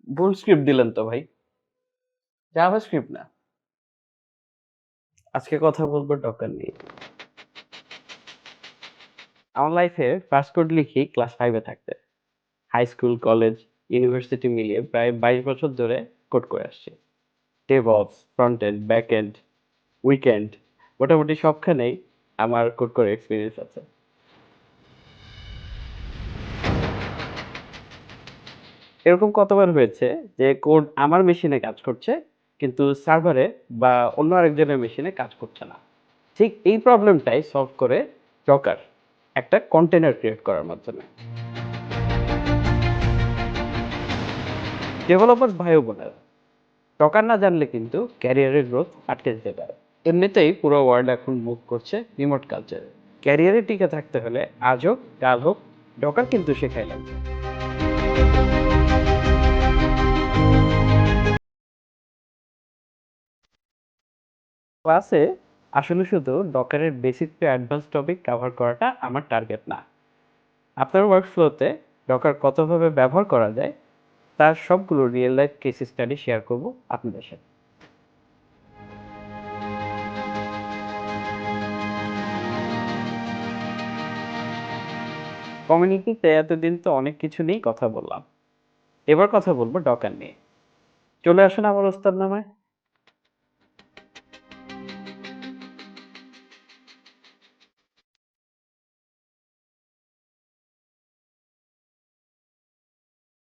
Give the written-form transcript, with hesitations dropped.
ভুল স্ক্রিপ্ট দিলেন তো ভাই। জাভাস্ক্রিপ্ট না। আজকে কথা বলবো ডকার নিয়ে। আমার লাইফে ফার্স্ট কোড লিখি ক্লাস 5 এ থাকতে। হাই স্কুল, কলেজ, ইউনিভার্সিটি মিলিয়ে প্রায় 22 বছর ধরে কোড করে আসছি। DevOps, front end, back end, weekend মোটামুটি সবখানেই আমার কোড করার এক্সপেরিয়েন্স আছে। এরকম কতবার হয়েছে যে কোড আমার মেশিনে কাজ করছে কিন্তু সার্ভারে বা অন্য আরেকজনের মেশিনে কাজ করছে না। ঠিক এই প্রবলেমটাই সলভ করে ডকার, একটা কন্টেনার ক্রিয়েট করার মাধ্যমে। ডেভেলপার ভাই ও বোনেরা, ডকার না জানলে কিন্তু ক্যারিয়ারের গ্রোথ আটকে যেতে পারে। এমনিতেই পুরো ওয়ার্ল্ড এখন মুভ করছে রিমোট কালচারে। ক্যারিয়ারে টিকে থাকতে হলে আজ হোক কাল হোক ডকার কিন্তু শেখাই লাগবে। ক্লাসে আসলে শুধু ডকারের basic to advance topic cover করাটা আমার টার্গেট না। আপনার ওয়ার্কফ্লোতে ডকার কতভাবে ব্যবহার করা যায় তার সবগুলো real life case study share করব আপনাদের সাথে। কমিউনিটিতে এতদিন তো অনেক কিছু নিয়েই কথা বললাম, এবার কথা বলবো ডকার নিয়ে। চলে আসুন আমার ওস্তাদ নামায়।